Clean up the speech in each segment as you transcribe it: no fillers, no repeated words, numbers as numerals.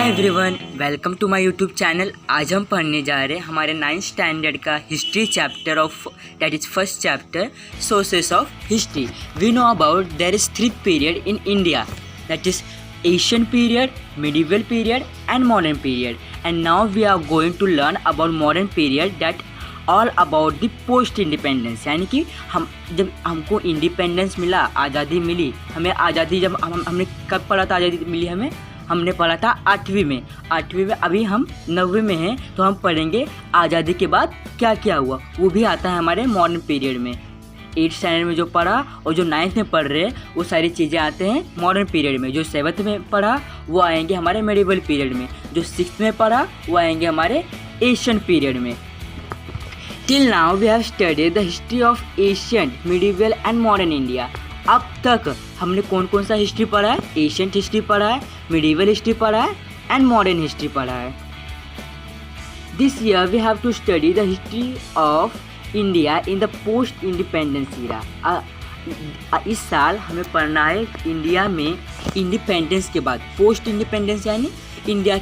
Hi everyone, welcome to my YouTube channel. आज हम पढ़ने जा रहे हैं हमारे 9th स्टैंडर्ड का history chapter of that is first chapter sources of history. We know about there is 3 period in India, that is ancient period, medieval period and modern period. And now we are going to learn about modern period, that all about the post independence. यानी कि जब हमको independence मिला, आज़ादी मिली, हमें आज़ादी जब हमने कब पढ़ा था, आज़ादी मिली हमने पढ़ा था 8वीं में। अभी हम 9वीं में हैं, तो हम पढ़ेंगे आज़ादी के बाद क्या क्या हुआ, वो भी आता है हमारे मॉडर्न पीरियड में। 8th स्टैंडर्ड में जो पढ़ा और जो 9th में पढ़ रहे हैं, वो सारी चीज़ें आते हैं मॉडर्न पीरियड में। जो 7th में पढ़ा वो आएंगे हमारे मेडिवल पीरियड में, जो 6th में पढ़ा वो आएंगे हमारे एशियन पीरियड में। Till now we have studied the history of ancient, medieval and modern India. अब तक हमने कौन कौन सा हिस्ट्री पढ़ा है? एशियंट हिस्ट्री पढ़ा है, मिडिवल हिस्ट्री पढ़ा है एंड मॉडर्न हिस्ट्री पढ़ा है। This year we have to study the history of India in the post independence era. इस साल हमें पढ़ना है इंडिया में इंडिपेंडेंस के बाद। पोस्ट इंडिपेंडेंस यानी इंडिया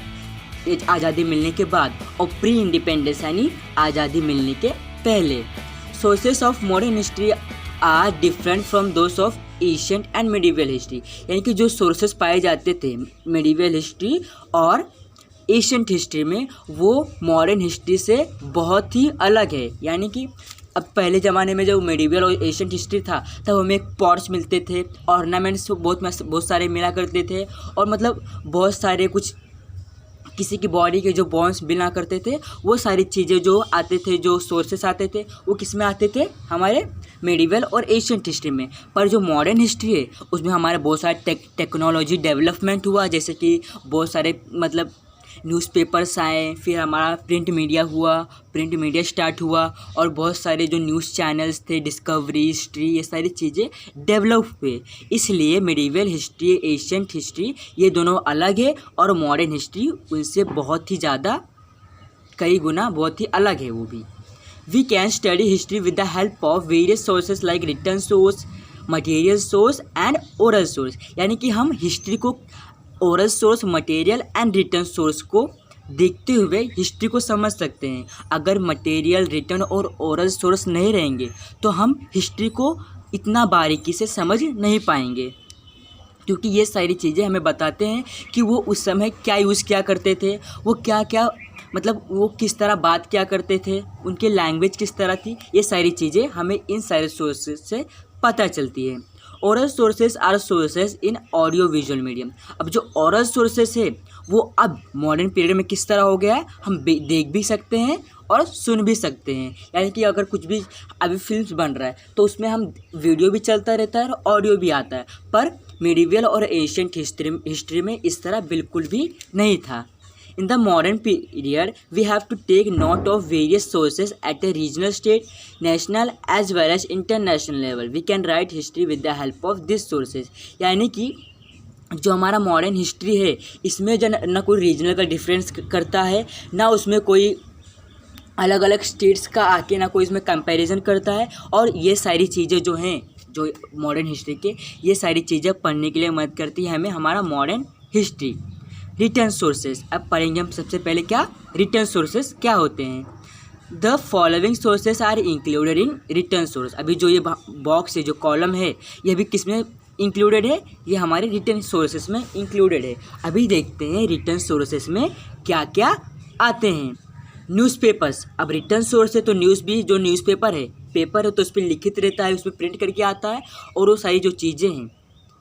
आज़ादी मिलने के बाद, और प्री इंडिपेंडेंस यानी आज़ादी मिलने के पहले। Sources of modern history are different from those of ancient and medieval history. यानी कि जो सोर्सेस पाए जाते थे मिडिवल हिस्ट्री और एशियंट हिस्ट्री में, वो मॉडर्न हिस्ट्री से बहुत ही अलग है। यानी कि अब पहले ज़माने में जब मिडिवल और एशियंट हिस्ट्री था, तब हमें पॉट्स मिलते थे, ऑर्नामेंट्स बहुत सारे मिला करते थे, और मतलब बहुत सारे कुछ किसी की बॉडी के जो बोन्स बिना करते थे, वो सारी चीज़ें जो आते थे, जो सोर्सेस आते थे, वो किस में आते थे? हमारे मिडिवल और एशियंट हिस्ट्री में। पर जो मॉडर्न हिस्ट्री है, उसमें हमारे बहुत सारे टेक्नोलॉजी डेवलपमेंट हुआ, जैसे कि बहुत सारे मतलब न्यूज़पेपर्स आए, फिर हमारा प्रिंट मीडिया स्टार्ट हुआ, और बहुत सारे जो न्यूज़ चैनल्स थे, डिस्कवरी, हिस्ट्री, ये सारी चीज़ें डेवलप हुए। इसलिए मिडिवल हिस्ट्री, एशियंट हिस्ट्री, ये दोनों अलग है, और मॉडर्न हिस्ट्री उनसे बहुत ही ज़्यादा, कई गुना बहुत ही अलग है वो भी। We can study history with the help of various sources like written source, material source and oral source. यानी कि हम हिस्ट्री को oral source, material and written source को देखते हुए हिस्ट्री को समझ सकते हैं। अगर मटेरियल, रिटन और ओरल सोर्स नहीं रहेंगे, तो हम हिस्ट्री को इतना बारीकी से समझ नहीं पाएंगे, क्योंकि ये सारी चीज़ें हमें बताते हैं कि वो उस समय क्या यूज़ किया करते थे, वो क्या मतलब वो किस तरह बात किया करते थे, उनकी लैंग्वेज किस तरह थी। ये सारी चीज़ें हमें इन सारे सोर्सेज से पता चलती है। Oral sources are sources in audio visual medium. अब जो ओरल सोर्सेज है, वो अब मॉडर्न पीरियड में किस तरह हो गया है? हम देख भी सकते हैं और सुन भी सकते हैं। यानी कि अगर कुछ भी अभी फिल्म्स बन रहा है, तो उसमें हम वीडियो भी चलता रहता है और ऑडियो भी आता है। पर मिडिवल और एशियंट हिस्ट्री में इस तरह बिल्कुल भी नहीं था। In the modern period, we have to take note of various sources at a regional, state, national as well as international level. We can write history with the help of these sources. यानी कि जो हमारा modern history है, इसमें जो ना कोई regional का डिफरेंस करता है, ना उसमें कोई अलग अलग स्टेट्स का आके ना कोई इसमें कंपैरिजन करता है। और ये सारी चीज़ें जो हैं, जो मॉडर्न हिस्ट्री के, ये सारी चीज़ें पढ़ने के लिए मदद करती है हमें हमारा मॉडर्न हिस्ट्री। रिटर्न सोर्सेज, अब पढ़ेंगे हम सबसे पहले क्या रिटर्न सोर्सेज क्या होते हैं। The following sources are included in written source. अभी जो ये बॉक्स है, जो कॉलम है, ये भी किस में इंक्लूडेड है? ये हमारे रिटर्न सोर्सेज में इंक्लूडेड है। अभी देखते हैं रिटर्न सोर्सेज में क्या क्या आते हैं। न्यूज़पेपर्स, अब रिटर्न सोर्स है तो न्यूज़ भी, जो न्यूज़पेपर है, पेपर है तो उस पर लिखित रहता है, उस पर प्रिंट करके आता है, और वो सारी जो चीज़ें हैं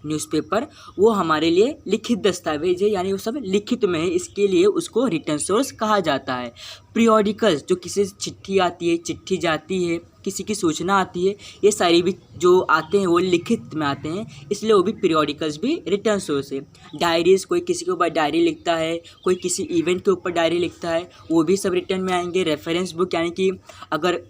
न्यूज़पेपर, वो हमारे लिए लिखित दस्तावेज है, यानी वो सब लिखित में है, इसके लिए उसको रिटर्न सोर्स कहा जाता है। पीरियोडिकल्स, जो किसी से चिट्ठी आती है, चिट्ठी जाती है, किसी की सूचना आती है, ये सारी भी जो आते हैं वो लिखित में आते हैं, इसलिए वो भी पीरियोडिकल्स भी रिटर्न सोर्स है। डायरीज़, कोई किसी के ऊपर डायरी लिखता है, कोई किसी इवेंट के ऊपर डायरी लिखता है, वो भी सब रिटर्न में आएंगे। रेफरेंस बुक, यानी कि अगर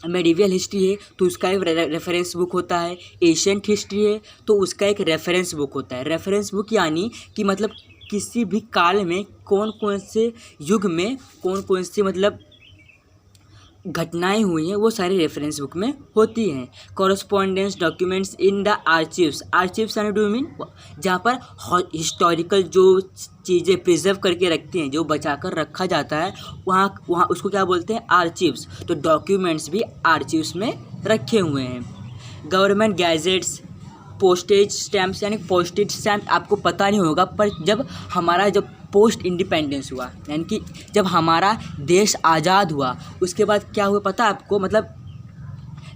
मेडिवल हिस्ट्री है तो उसका एक रेफरेंस बुक होता है, एशियंट हिस्ट्री है तो उसका एक रेफरेंस बुक होता है। रेफरेंस बुक यानी कि मतलब किसी भी काल में कौन कौन से युग में कौन कौन से मतलब घटनाएं हुई हैं वो सारी रेफरेंस बुक में होती हैं। Correspondence documents in the archives, archives यानी डू मीन जहाँ पर हिस्टोरिकल जो चीज़ें प्रिजर्व करके रखती हैं, जो बचा कर रखा जाता है, वहाँ उसको क्या बोलते हैं, आर्चीव्स। तो डॉक्यूमेंट्स भी आर्चीव्स में रखे हुए हैं। गवर्नमेंट गैजेट्स, पोस्टेज स्टैम्प्स, यानी पोस्टेज स्टैम्प आपको पता नहीं होगा, पर जब पोस्ट इंडिपेंडेंस हुआ, यानी कि जब हमारा देश आज़ाद हुआ, उसके बाद क्या हुआ पता आपको, मतलब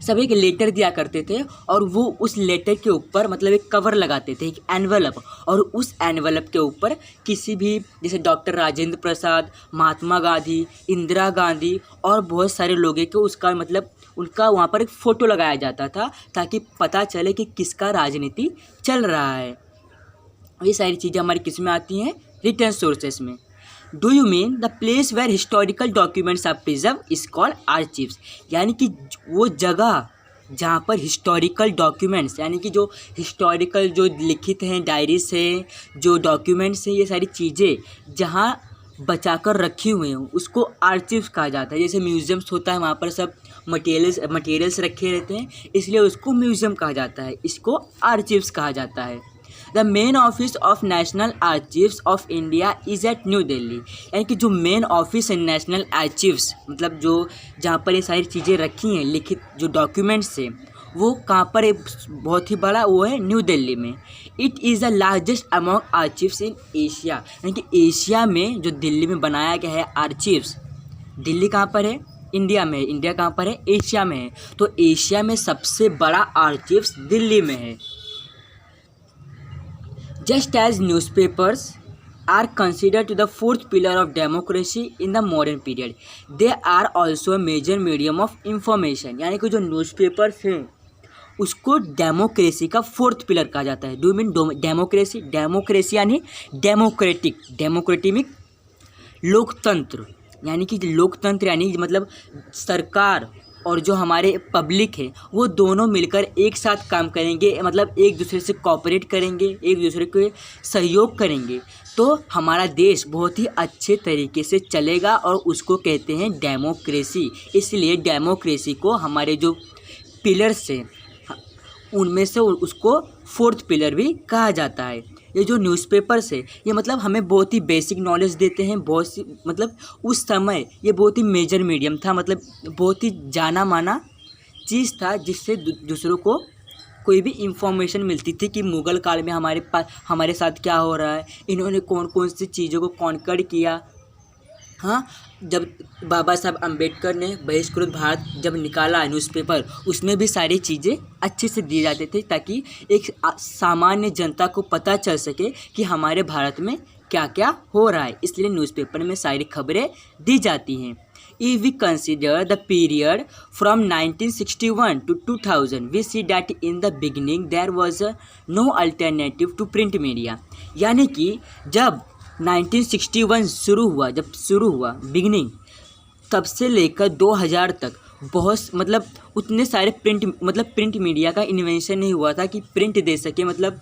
सभी एक लेटर दिया करते थे और वो उस लेटर के ऊपर मतलब एक कवर लगाते थे, एक एनवलप, और उस एनवलप के ऊपर किसी भी, जैसे डॉक्टर राजेंद्र प्रसाद, महात्मा गांधी, इंदिरा गांधी और बहुत सारे लोगों को उसका मतलब उनका वहाँ पर एक फ़ोटो लगाया जाता था, ताकि पता चले कि किसका राजनीति चल रहा है। ये सारी चीज़ें हमारी किस में आती हैं, रिटर्न सोर्सेस में। Do you mean the place where historical documents are preserve is called archives, यानी कि वो जगह जहाँ पर हिस्टोरिकल डॉक्यूमेंट्स, यानी कि जो हिस्टोरिकल जो लिखित हैं, डायरीज हैं, जो डॉक्यूमेंट्स हैं, ये सारी चीज़ें जहाँ बचा कर रखी हुई हैं उसको आर्चीव्स कहा जाता है। जैसे म्यूज़ियम्स होता है, वहाँ पर सब मटेरियल्स रखे रहते हैं, इसलिए उसको म्यूज़ियम कहा जाता है, इसको आर्चीव्स कहा जाता है। The main office of National Archives of India is at New Delhi, यानी कि जो मेन ऑफिस है नेशनल आर्चीव्स, मतलब जो जहाँ पर ये सारी चीज़ें रखी हैं, लिखित जो डॉक्यूमेंट्स हैं, वो कहाँ पर है, बहुत ही बड़ा, वो है न्यू दिल्ली में। It is the largest among archives in Asia, यानी कि एशिया में जो दिल्ली में बनाया गया है आर्चीव्स, दिल्ली कहाँ पर है, इंडिया में है, इंडिया कहाँ पर है, एशिया में है, तो एशिया में सबसे बड़ा आर्चीव्स दिल्ली में है। Just as newspapers are considered to the fourth pillar of democracy in the modern period, they are also a major medium of information, यानी कि जो न्यूज़पेपर्स हैं उसको डेमोक्रेसी का फोर्थ पिलर कहा जाता है। डू मीन डेमोक्रेसी, डेमोक्रेसी यानी डेमोक्रेटिक लोकतंत्र, यानी कि लोकतंत्र यानी मतलब सरकार और जो हमारे पब्लिक है वो दोनों मिलकर एक साथ काम करेंगे, मतलब एक दूसरे से कोऑपरेट करेंगे, एक दूसरे को सहयोग करेंगे, तो हमारा देश बहुत ही अच्छे तरीके से चलेगा, और उसको कहते हैं डेमोक्रेसी। इसलिए डेमोक्रेसी को हमारे जो पिलर्स हैं उनमें से उसको फोर्थ पिलर भी कहा जाता है। ये जो न्यूज़पेपर्स है ये मतलब हमें बहुत ही बेसिक नॉलेज देते हैं, बहुत सी मतलब उस समय ये बहुत ही मेजर मीडियम था, मतलब बहुत ही जाना माना चीज़ था, जिससे दूसरों को कोई भी इंफॉर्मेशन मिलती थी कि मुग़ल काल में हमारे साथ क्या हो रहा है, इन्होंने कौन कौन सी चीज़ों को कॉन्कर किया। हाँ, जब बाबा साहब अम्बेडकर ने बहिष्कृत भारत जब निकाला न्यूज़पेपर, उसमें भी सारी चीज़ें अच्छे से दी जाते थे, ताकि एक सामान्य जनता को पता चल सके कि हमारे भारत में क्या क्या हो रहा है, इसलिए न्यूज़पेपर में सारी खबरें दी जाती हैं। If we consider the period from 1961 to 2000, we see that in the beginning there was no alternative to print media, यानी कि जब 1961 शुरू हुआ बिगनिंग, तब से लेकर 2000 तक बहुत मतलब उतने सारे प्रिंट मीडिया का इन्वेंशन नहीं हुआ था कि प्रिंट दे सके, मतलब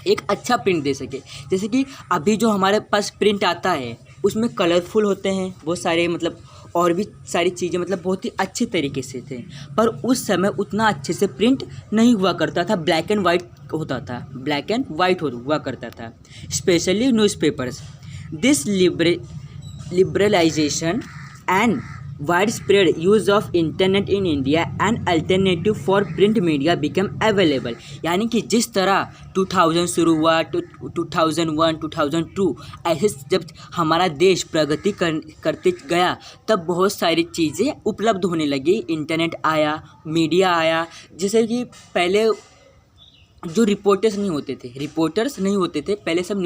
एक अच्छा प्रिंट दे सके। जैसे कि अभी जो हमारे पास प्रिंट आता है उसमें कलरफुल होते हैं बहुत सारे, मतलब और भी सारी चीज़ें मतलब बहुत ही अच्छे तरीके से थे, पर उस समय उतना अच्छे से प्रिंट नहीं हुआ करता था, ब्लैक एंड वाइट हुआ करता था, specially newspapers. This liberalisation and widespread use of internet in India and alternative for print media became available, यानी कि जिस तरह 2000 शुरू हुआ, 2001, 2002 ऐसे जब हमारा देश प्रगति करते गया, तब बहुत सारी चीज़ें उपलब्ध होने लगी, इंटरनेट आया, मीडिया आया। जैसे कि पहले जो रिपोर्टर्स नहीं होते थे, पहले सब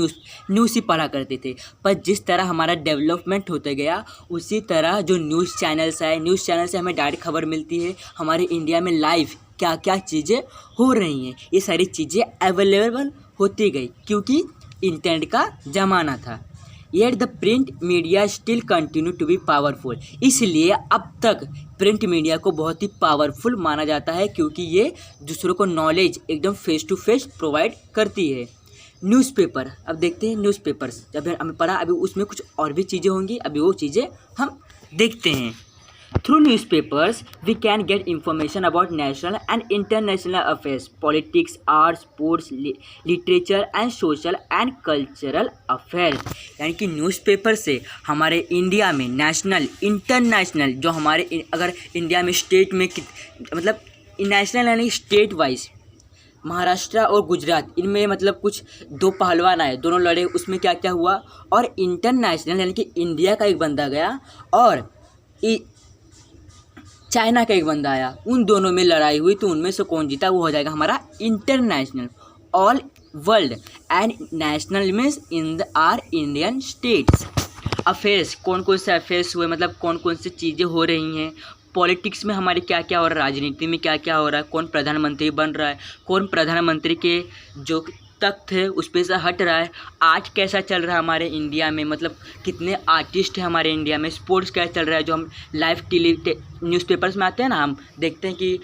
न्यूज़ ही पढ़ा करते थे, पर जिस तरह हमारा डेवलपमेंट होता गया उसी तरह जो न्यूज़ चैनल्स आए, न्यूज़ चैनल से हमें डायरेक्ट खबर मिलती है हमारे इंडिया में लाइव क्या क्या चीज़ें हो रही हैं, ये सारी चीज़ें अवेलेबल होती गई क्योंकि इंटरनेट का ज़माना था। Yet the print media still continue to be powerful, इसलिए अब तक प्रिंट मीडिया को बहुत ही पावरफुल माना जाता है क्योंकि ये दूसरों को नॉलेज एकदम फेस टू फेस प्रोवाइड करती है। न्यूज़पेपर, अब देखते हैं न्यूज़पेपर्स, जब हमें पढ़ा अभी उसमें कुछ और भी चीज़ें होंगी, अभी वो चीज़ें हम देखते हैं। Through newspapers, we can get information about national and international affairs, politics, arts, sports, literature and social and cultural affairs. यानी कि न्यूज़पेपर से हमारे इंडिया में नेशनल इंटरनेशनल जो हमारे अगर इंडिया में स्टेट में मतलब नेशनल यानी स्टेट वाइज महाराष्ट्र और गुजरात इनमें मतलब कुछ दो पहलवान आए, दोनों लड़े, उसमें क्या क्या हुआ, और इंटरनेशनल यानी कि इंडिया का एक बंदा गया और चाइना का एक बंदा आया, उन दोनों में लड़ाई हुई, तो उनमें से कौन जीता वो हो जाएगा हमारा international. All world and national means in the are Indian states. Affairs, कौन कौन से अफेयर्स हुए, मतलब कौन कौन सी चीज़ें हो रही हैं, पॉलिटिक्स में हमारे क्या क्या हो रहा है, राजनीति में क्या क्या हो रहा है, कौन प्रधानमंत्री बन रहा है, कौन प्रधानमंत्री के जो तख्त है उस पर से हट रहा है, आर्ट कैसा चल रहा है हमारे इंडिया में, मतलब कितने आर्टिस्ट हैं हमारे इंडिया में, स्पोर्ट्स क्या चल रहा है, जो हम लाइव न्यूज़पेपर्स में आते हैं ना, हम देखते हैं कि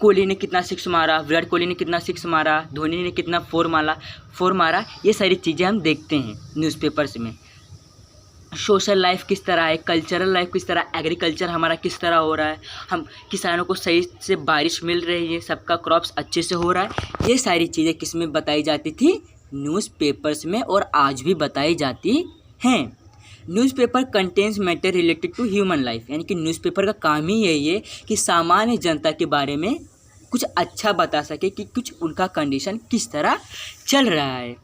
कोहली ने कितना सिक्स मारा, विराट कोहली ने कितना सिक्स मारा, धोनी ने कितना फोर मारा, ये सारी चीज़ें हम देखते हैं न्यूज़पेपर्स में। सोशल लाइफ किस तरह है, कल्चरल लाइफ किस तरह, एग्रीकल्चर हमारा किस तरह हो रहा है, हम किसानों को सही से बारिश मिल रही है, सबका क्रॉप्स अच्छे से हो रहा है, ये सारी चीज़ें किस में बताई जाती थी, न्यूज़पेपर्स में, और आज भी बताई जाती हैं। Newspaper contains matter related to human life, यानी कि न्यूज़पेपर का काम ही यही है कि सामान्य जनता के बारे में कुछ अच्छा बता सके कि कुछ उनका कंडीशन किस तरह चल रहा है।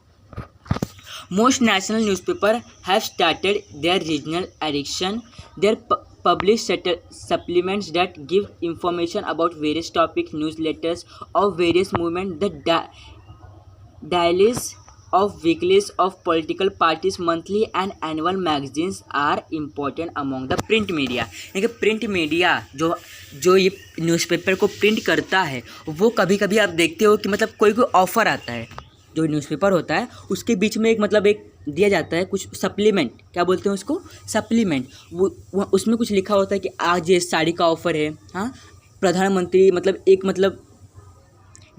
Most national newspapers have started their regional edition. Their publish supplements that give information about various topics, newsletters of various movements, the dailies of weeklies of political parties, monthly and annual magazines are important among the print media. यानी कि print media जो ये newspaper को print करता है, वो कभी कभी आप देखते हो कि मतलब कोई ऑफ़र आता है, जो न्यूज़पेपर होता है उसके बीच में एक मतलब एक दिया जाता है कुछ सप्लीमेंट, क्या बोलते हैं उसको, सप्लीमेंट, वो उसमें कुछ लिखा होता है कि आज ये साड़ी का ऑफ़र है, हाँ, प्रधानमंत्री मतलब एक मतलब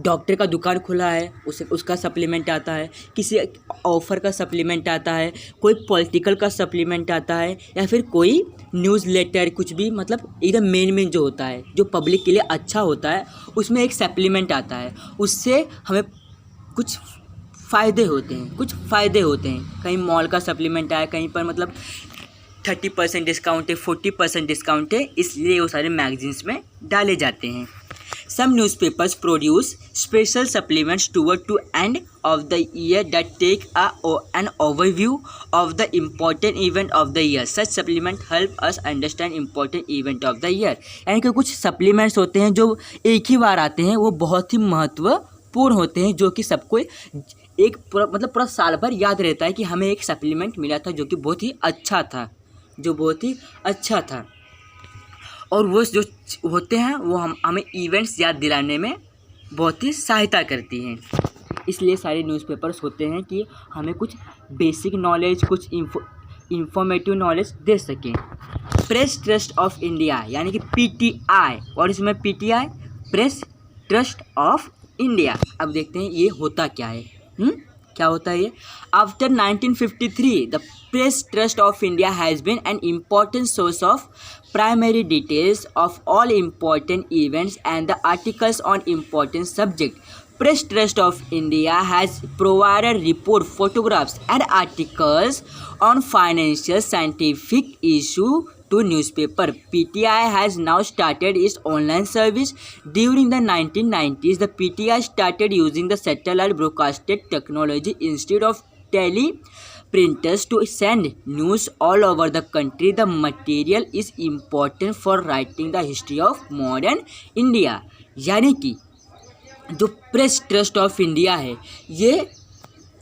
डॉक्टर का दुकान खुला है उसका सप्लीमेंट आता है, किसी ऑफ़र का सप्लीमेंट आता है, कोई पॉलिटिकल का सप्लीमेंट आता है, या फिर कोई न्यूज़ लेटर, कुछ भी मतलब एकदम मेन जो होता है जो पब्लिक के लिए अच्छा होता है, उसमें एक सप्लीमेंट आता है, उससे हमें कुछ फ़ायदे होते हैं। कहीं मॉल का सप्लीमेंट आया, कहीं पर मतलब 30% डिस्काउंट है, 40% डिस्काउंट है, इसलिए वो सारे मैगजीन्स में डाले जाते हैं। Some newspapers produce special supplements to end of the year that take an overview of the important event of the year. Such supplement help us understand important event of the year. यानी कि कुछ supplements होते हैं जो एक ही बार आते हैं, वो बहुत ही महत्वपूर्ण होते हैं, जो कि सबको एक पूरा साल भर याद रहता है कि हमें एक सप्लीमेंट मिला था जो कि बहुत ही अच्छा था, और वो जो होते हैं वो हमें इवेंट्स याद दिलाने में बहुत ही सहायता करती हैं। इसलिए सारे न्यूज़पेपर्स होते हैं कि हमें कुछ बेसिक नॉलेज, कुछ इंफॉर्मेटिव नॉलेज दे सकें। प्रेस ट्रस्ट ऑफ इंडिया, यानी कि PTI, और इसमें PTI press trust of India. अब देखते हैं ये होता क्या है, क्या होता है ये। After 1953 the press trust of India has been an important source of primary details of all important events and the articles on important subject. Press Trust of India has provided report, photographs and articles on financial scientific issue to newspaper. PTI has now started its online service. During the 1990s, the PTI started using the satellite broadcasting technology instead of teleprinters to send news all over the country. The material is important for writing the history of modern India. यानी कि जो press trust of India है, ये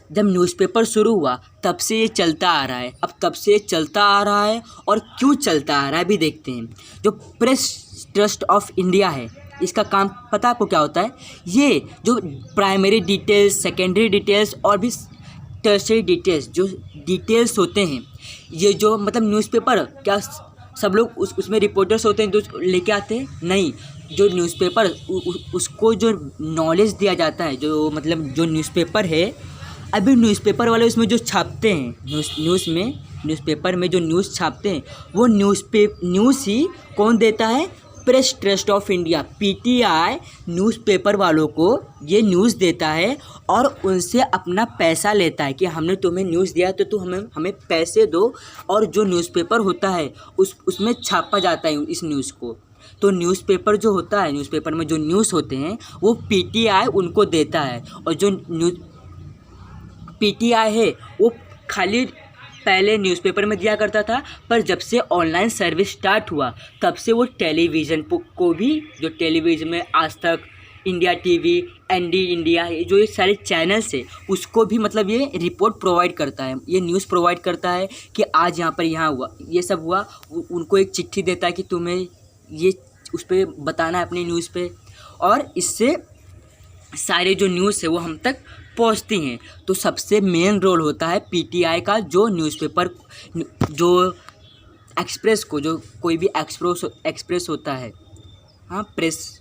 जब newspaper शुरू हुआ तब से ये चलता आ रहा है। अब तब से ये चलता आ रहा है, और क्यों चलता आ रहा है भी देखते हैं। जो प्रेस ट्रस्ट ऑफ इंडिया है, इसका काम पता आपको क्या होता है। ये जो प्राइमरी डिटेल्स, सेकेंडरी डिटेल्स और भी टर्शरी डिटेल्स, जो डिटेल्स होते हैं, ये जो मतलब न्यूज़पेपर क्या सब लोग उसमें रिपोर्टर्स होते हैं जो लेके आते हैं, नहीं, जो न्यूज़पेपर उसको जो नॉलेज दिया जाता है, जो मतलब जो न्यूज़पेपर है अभी न्यूज़पेपर वाले उसमें जो छापते हैं न्यूज़पेपर में जो न्यूज़ छापते हैं वो न्यूज़ ही कौन देता है? Press trust of India, PTI newspaper वालों को ये न्यूज़ देता है और उनसे अपना पैसा लेता है कि हमने तुम्हें न्यूज़ दिया तो तुम हमें पैसे दो, और जो न्यूज़पेपर होता है उसमें छापा जाता है इस न्यूज़ को। तो न्यूज़पेपर जो होता है, न्यूज़पेपर में जो न्यूज़ होते हैं वो पीटीआई उनको देता है, और जो पीटीआई है वो खाली पहले न्यूज़पेपर में दिया करता था, पर जब से ऑनलाइन सर्विस स्टार्ट हुआ तब से वो टेलीविज़न को भी, जो टेलीविज़न में आज तक, इंडिया टीवी, एनडी इंडिया, जो ये सारे चैनल्स है उसको भी मतलब ये रिपोर्ट प्रोवाइड करता है, ये न्यूज़ प्रोवाइड करता है कि आज यहाँ पर यहाँ हुआ, ये सब हुआ। उनको एक चिट्ठी देता है कि तुम्हें ये उस पर बताना है अपने न्यूज़ पे, और इससे सारे जो न्यूज़ है वो हम तक पहुंचती हैं। तो सबसे मेन रोल होता है पीटीआई का, जो न्यूज़पेपर, जो एक्सप्रेस को, जो कोई भी एक्सप्रेस होता है, हाँ, प्रेस,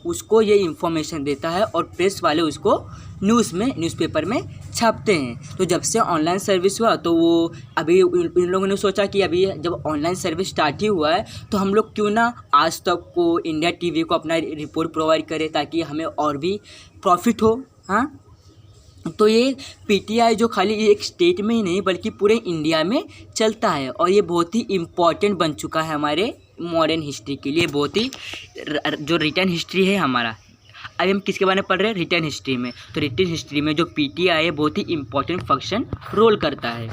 उसको ये इंफॉर्मेशन देता है और प्रेस वाले उसको न्यूज़पेपर में छापते हैं। तो जब से ऑनलाइन सर्विस हुआ तो वो अभी इन लोगों ने सोचा कि अभी जब ऑनलाइन सर्विस स्टार्ट ही हुआ है तो हम लोग क्यों ना आज तक को, इंडिया टीवी को अपना रिपोर्ट प्रोवाइड करें ताकि हमें और भी प्रॉफिट हो। हाँ, तो ये पीटीआई जो खाली एक स्टेट में ही नहीं बल्कि पूरे इंडिया में चलता है, और ये बहुत ही इम्पॉर्टेंट बन चुका है हमारे मॉडर्न हिस्ट्री के लिए। बहुत ही जो रिटर्न हिस्ट्री है हमारा, अभी हम किसके बारे में पढ़ रहे हैं? रिटर्न हिस्ट्री में। तो रिटर्न हिस्ट्री में जो पीटीआई है बहुत ही इम्पॉर्टेंट फंक्शन रोल करता है।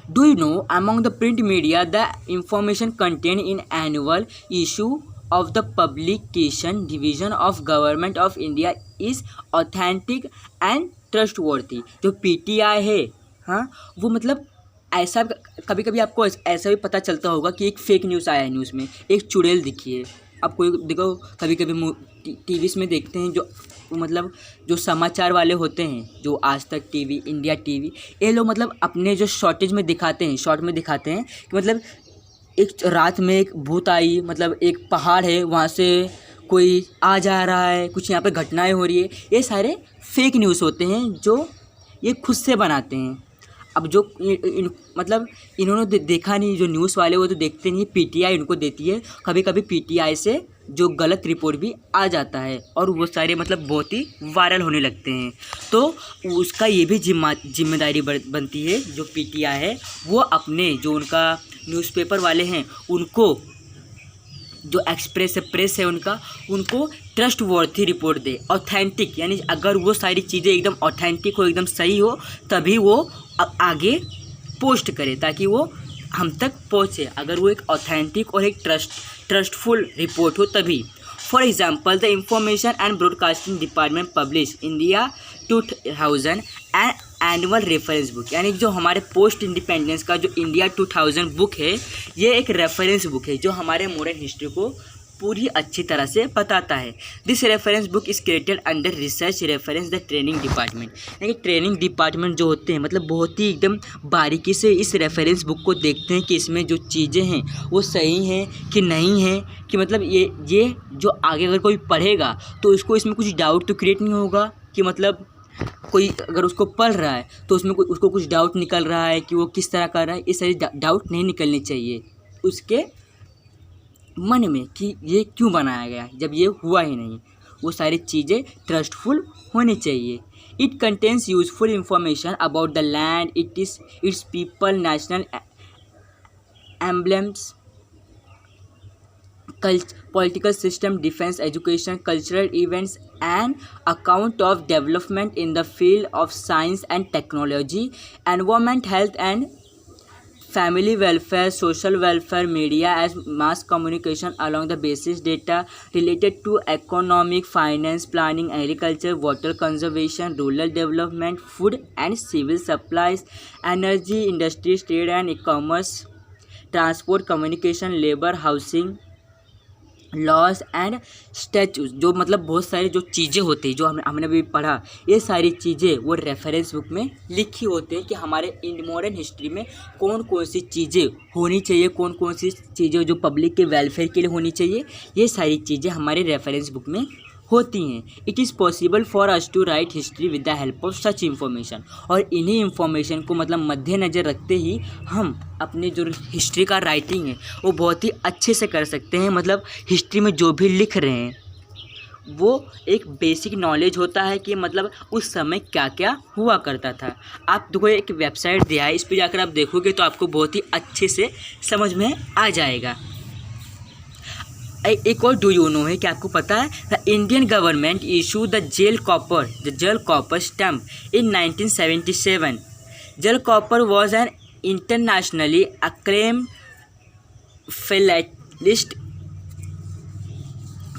Do you know among the print media the information contain in annual issue of the publication division of government of India is authentic and trustworthy। जो PTI है, हाँ, वो मतलब ऐसा कभी कभी आपको ऐसा भी पता चलता होगा कि एक फेक न्यूज़ आया है, न्यूज़ में एक चुड़ैल दिखी है आपको। देखो कभी कभी टीवी में देखते हैं जो मतलब जो समाचार वाले होते हैं, जो आज तक टीवी, इंडिया टीवी, ये लोग मतलब अपने जो शॉर्ट में दिखाते हैं कि मतलब एक रात में एक भूत आई, मतलब एक पहाड़ है वहाँ से कोई आ जा रहा है, कुछ यहाँ पे घटनाएं हो रही है। ये सारे फेक न्यूज़ होते हैं जो ये खुद से बनाते हैं। अब जो मतलब इन्होंने देखा नहीं, जो न्यूज़ वाले वो तो देखते नहीं, पीटीआई उनको देती है। कभी कभी पीटीआई से जो गलत रिपोर्ट भी आ जाता है और वो सारे मतलब बहुत ही वायरल होने लगते हैं। तो उसका ये भी जिम्मेदारी बनती है, जो पीटीआई है वो अपने जो उनका न्यूज़पेपर वाले हैं उनको, जो एक्सप्रेस है, प्रेस है उनको ट्रस्ट वर्थी रिपोर्ट दे, ऑथेंटिक, यानी अगर वो सारी चीज़ें एकदम ऑथेंटिक हो, एकदम सही हो, तभी वो आगे पोस्ट करे ताकि वो हम तक पहुँचे। अगर वो एक ऑथेंटिक और एक ट्रस्टफुल रिपोर्ट हो तभी। For example, the information and broadcasting department publish India 2000 and annual reference book, यानी जो हमारे पोस्ट इंडिपेंडेंस का जो इंडिया 2000 बुक है, ये एक रेफरेंस बुक है जो हमारे मॉडर्न हिस्ट्री को पूरी अच्छी तरह से बताता है। This reference book is created under research reference the training department, यानी ट्रेनिंग डिपार्टमेंट जो होते हैं मतलब बहुत ही एकदम बारीकी से इस रेफरेंस बुक को देखते हैं कि इसमें जो चीज़ें हैं वो सही हैं कि नहीं हैं, कि मतलब ये जो आगे अगर कोई पढ़ेगा तो उसको इसमें कुछ डाउट तो क्रिएट नहीं होगा, कि मतलब कोई अगर उसको पढ़ रहा है तो उसमें उसको कुछ डाउट निकल रहा है कि वो किस तरह कर रहा है। ये सारी डाउट नहीं निकलनी चाहिए उसके मन में कि ये क्यों बनाया गया जब ये हुआ ही नहीं। वो सारी चीज़ें ट्रस्टफुल होनी चाहिए। It contains useful information about the land, it's people, national emblems, political system, defense, education, cultural events, and account of development in the field of science and technology, environment, health and family welfare, social welfare, media as mass communication along the basis data related to economic, finance, planning, agriculture, water conservation, rural development, food and civil supplies, energy, industries, trade and e-commerce, transport, communication, labor, housing, laws and statutes, जो मतलब बहुत सारी जो चीज़ें होती हैं जो हमने अभी पढ़ा, ये सारी चीज़ें वो रेफरेंस बुक में लिखी होती हैं कि हमारे मॉडर्न हिस्ट्री में कौन कौन सी चीज़ें होनी चाहिए, कौन कौन सी चीज़ें जो पब्लिक के वेलफेयर के लिए होनी चाहिए, ये सारी चीज़ें हमारे रेफरेंस बुक में होती हैं। It is possible for us to write history with the help of such information. और इन्हीं इन्फॉर्मेशन को मतलब मद्देनज़र रखते ही हम अपनी जो हिस्ट्री का राइटिंग है वो बहुत ही अच्छे से कर सकते हैं। मतलब हिस्ट्री में जो भी लिख रहे हैं वो एक बेसिक नॉलेज होता है कि मतलब उस समय क्या क्या हुआ करता था। आप देखो एक वेबसाइट दिया है, इस पर जाकर आप देखोगे तो आपको बहुत ही अच्छे से समझ में आ जाएगा। एक और डू यू नो है कि आपको पता है the Indian government issue the Jal Cooper stamp in 1977। Jal Cooper was an internationally acclaimed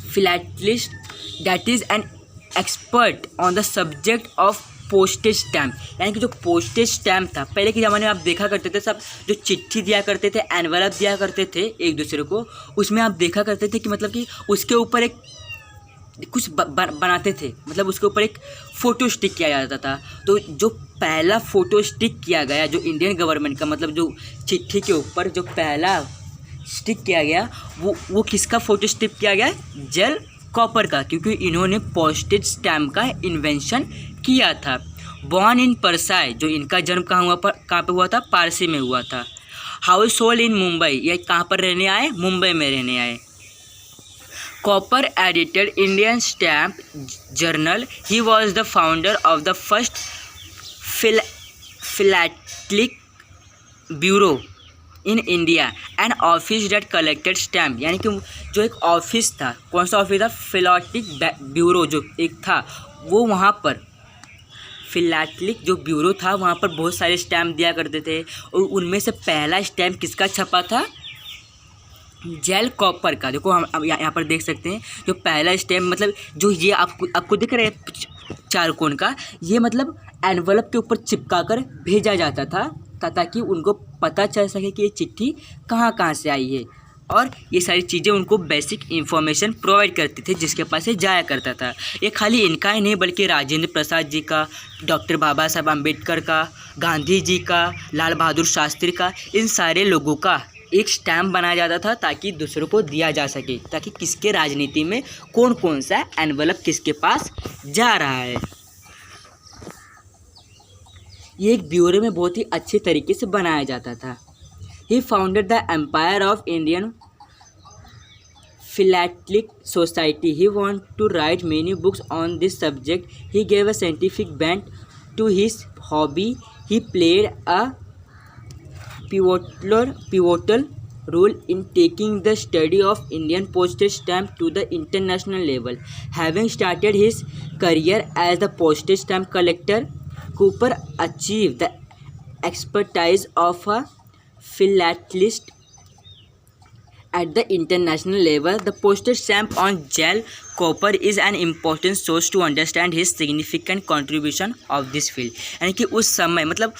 philatist that is an expert on the subject of postage stamp. यानी कि जो पोस्टेज स्टैम्प था पहले के ज़माने में आप देखा करते थे, सब जो चिट्ठी दिया करते थे, एनवलप दिया करते थे एक दूसरे को, उसमें आप देखा करते थे कि मतलब कि उसके ऊपर एक कुछ बनाते थे, मतलब उसके ऊपर एक फ़ोटो स्टिक किया जाता था। तो जो पहला फ़ोटो स्टिक किया गया जो इंडियन गवर्नमेंट का, मतलब जो चिट्ठी के ऊपर जो पहला स्टिक किया गया वो किसका फ़ोटो स्टिक किया गया? जेल कॉपर का, क्योंकि इन्होंने पोस्टेज स्टैम्प का इन्वेंशन किया था। बॉर्न इन परसाई, जो इनका जन्म कहाँ पे हुआ था? पारसी में हुआ था। हाउस होल्ड इन मुंबई, ये कहाँ पर रहने आए? मुंबई में रहने आए। Cooper edited Indian stamp journal. He was the founder of the first philatelic bureau in India and office date collected stamp. यानी कि जो एक ऑफिस था, कौन सा ऑफिस था? फिलैटेलिक ब्यूरो जो एक था, वो वहाँ पर फिलैटेलिक जो ब्यूरो था वहाँ पर बहुत सारे स्टैम्प दिया करते थे। और उनमें से पहला स्टैम्प किसका छपा था? जेल कॉपर का। देखो हम यहाँ पर देख सकते हैं जो पहला स्टैम्प, मतलब जो ये आपको दिख रहा है चारकोन का, ये मतलब एनवलप के ऊपर चिपका कर भेजा जाता था ताकि उनको पता चल सके कि ये चिट्ठी कहाँ से आई है। और ये सारी चीज़ें उनको बेसिक इन्फॉर्मेशन प्रोवाइड करती थी जिसके पास ये जाया करता था। ये खाली इनका ही नहीं बल्कि राजेंद्र प्रसाद जी का, डॉक्टर बाबा साहब अम्बेडकर का, गांधी जी का, लाल बहादुर शास्त्री का, इन सारे लोगों का एक स्टैम्प बनाया जाता था ताकि दूसरों को दिया जा सके, ताकि किसके राजनीति में कौन कौन सा एनवलप किसके पास जा रहा है। ये एक ब्यूरो में बहुत ही अच्छे तरीके से बनाया जाता था। He founded the empire of Indian philatelic society. He want to write many books on this subject. He gave a scientific bent to his hobby. He played a pivotal role in taking the study of Indian postage stamp to the international level. Having started his career as the postage stamp collector, Cooper achieved the expertise of a philatelist at the international level. The postage stamp on Jeil Cooper is an important source to understand his significant contribution of this field. यानी कि उस समय मतलब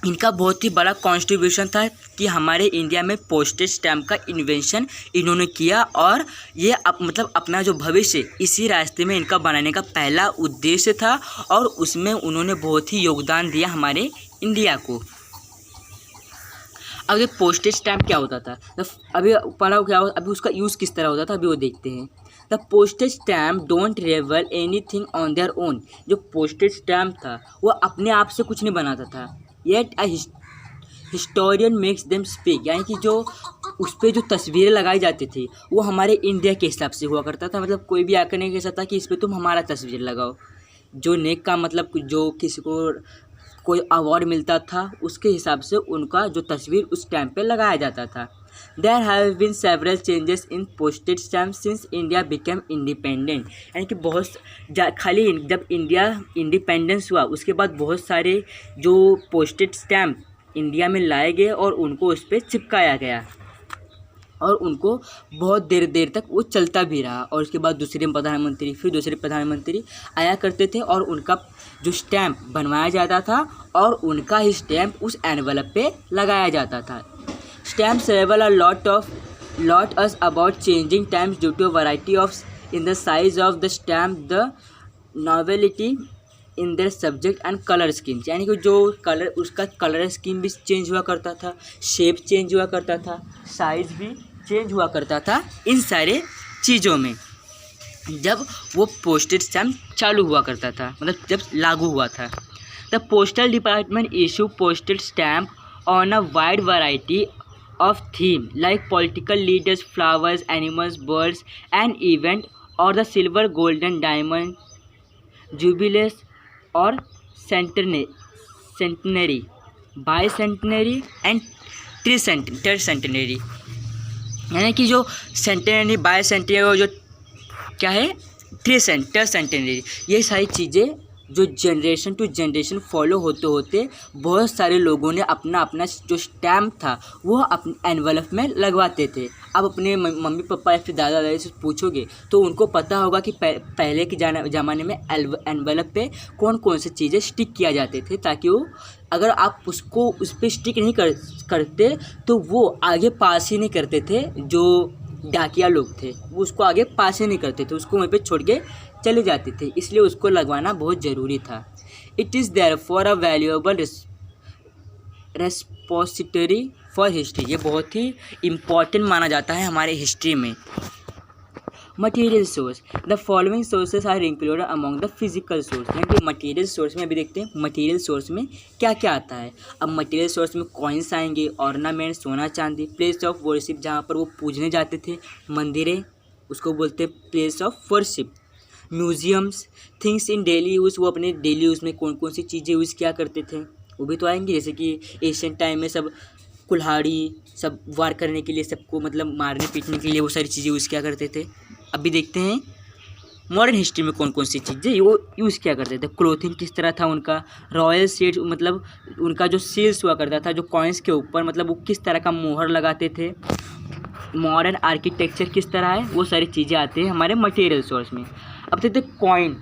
इनका बहुत ही बड़ा contribution था कि हमारे इंडिया में पोस्टेज स्टैम्प का इन्वेंशन इन्होंने किया। और ये मतलब अपना जो भविष्य इसी रास्ते में इनका बनाने का पहला उद्देश्य था और उसमें उन्होंने बहुत ही योगदान दिया हमारे इंडिया को। अब ये पोस्टेज स्टैम्प क्या होता था, अभी पढ़ा क्या होता, अभी उसका यूज़ किस तरह होता था अभी वो देखते हैं। The postage stamp don't reveal anything on their own. जो पोस्टेज स्टैम्प था वो अपने आप से कुछ नहीं बनाता था। Yet a historian makes them speak. यानी कि जो उस पर जो तस्वीरें लगाई जाती थी वो हमारे इंडिया के हिसाब से हुआ करता था। मतलब कोई भी आकर नहीं कह सकता कि इस पर तुम हमारा तस्वीर लगाओ। जो नेक का मतलब जो किसी को कोई अवार्ड मिलता था उसके हिसाब से उनका जो तस्वीर उस टाइम पे लगाया जाता था। There have been several changes in postage stamps since India became independent। यानी कि खाली जब इंडिया इंडिपेंडेंस हुआ उसके बाद बहुत सारे जो पोस्टेज स्टैम्प इंडिया में लाए गए और उनको उस पर चिपकाया गया और उनको बहुत देर तक वो चलता भी रहा। और उसके बाद दूसरे प्रधानमंत्री फिर दूसरे प्रधानमंत्री आया करते थे और उनका जो स्टैम्प बनवाया जाता था और उनका ही स्टैम्प उस एनवलप पे लगाया जाता था। Stamps reveal a lot us about changing times due to a variety of in the size of the stamp, the novelty in their subject and color schemes। यानी कि जो कलर उसका कलर स्कीम भी change हुआ करता था, shape change हुआ करता था, साइज भी चेंज हुआ करता था इन सारे चीज़ों में। जब वो पोस्टेड स्टैम्प चालू हुआ करता था, मतलब जब लागू हुआ था। The postal department issue posted stamp on a wide variety of theme like political leaders, flowers, animals, birds, and event or the silver, golden, diamond, jubilees or centenary, bicentenary and third centenary। यानी कि जो centenary, बाईसेंटेनरी और जो क्या है third centenary, ये सारी चीज़ें जो जनरेशन टू जनरेशन फॉलो होते होते बहुत सारे लोगों ने अपना अपना जो स्टैम्प था वो अपने एनवलप में लगवाते थे। अब अपने मम्मी पापा या फिर दादा दादी से पूछोगे तो उनको पता होगा कि पहले के ज़माने में एनवलप पे कौन कौन सी चीज़ें स्टिक किया जाते थे, ताकि वो अगर आप उसको उस पर स्टिक नहीं करते तो वो आगे पास ही नहीं करते थे। जो डाकिया लोग थे वो उसको आगे पास ही नहीं करते थे, उसको वहीं पे छोड़ के चले जाते थे, इसलिए उसको लगवाना बहुत ज़रूरी था। It is therefore a valuable repository for history, ये बहुत ही इम्पॉर्टेंट माना जाता है हमारे हिस्ट्री में। Material source, the following sources are included among the physical source. यानी कि मटेरियल सोर्स में अभी देखते हैं मटेरियल सोर्स में क्या क्या आता है। अब मटेरियल सोर्स में कॉइन्स आएंगे, ऑर्नामेंट, सोना चांदी, प्लेस ऑफ वर्शिप जहाँ पर वो पूजने जाते थे, मंदिरें उसको बोलते हैं place of worship, museums, things in daily use, वो अपने डेली यूज़ में कौन कौन सी चीज़ें यूज़ किया करते थे वो भी तो आएंगे। जैसे कि एशियन टाइम में सब कुल्हाड़ी, सब वार करने के लिए, सबको मतलब मारने पीटने के लिए वो सारी चीज़ें यूज़ किया करते थे। अभी देखते हैं मॉडर्न हिस्ट्री में कौन कौन सी चीज़ें वो यूज़ किया करते थे। क्लोथिंग किस तरह था उनका, रॉयल सील्स, मतलब उनका जो सील्स हुआ करता था जो कॉइन्स के ऊपर, मतलब वो किस तरह का मोहर लगाते थे, मॉडर्न आर्किटेक्चर किस तरह है, वो सारी चीज़ें आती हैं हमारे मटेरियल सोर्स में। अब देखते coin,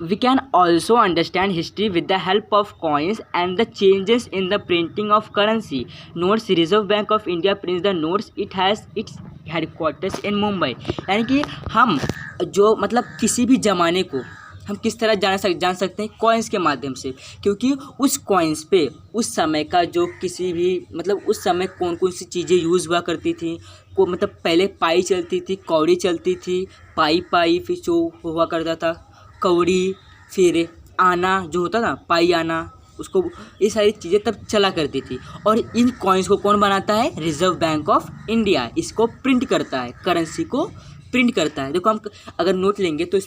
we can also understand history with the help of coins and the changes in the printing of currency notes। Reserve Bank of India prints the notes, it has its headquarters in Mumbai। यानी कि हम जो मतलब किसी भी ज़माने को हम किस तरह जान सकते हैं कॉइन्स के माध्यम से, क्योंकि उस कॉइन्स पे उस समय का जो किसी भी मतलब उस समय कौन कौन सी चीज़ें यूज़ हुआ करती थी, को मतलब पहले पाई चलती थी, कौड़ी चलती थी, पाई फिर जो हुआ करता था कौड़ी, फिर आना जो होता था पाई आना, उसको ये सारी चीज़ें तब चला करती थी। और इन कॉइन्स को कौन बनाता है, रिजर्व बैंक ऑफ इंडिया, इसको प्रिंट करता है, करेंसी को प्रिंट करता है। देखो हम अगर नोट लेंगे तो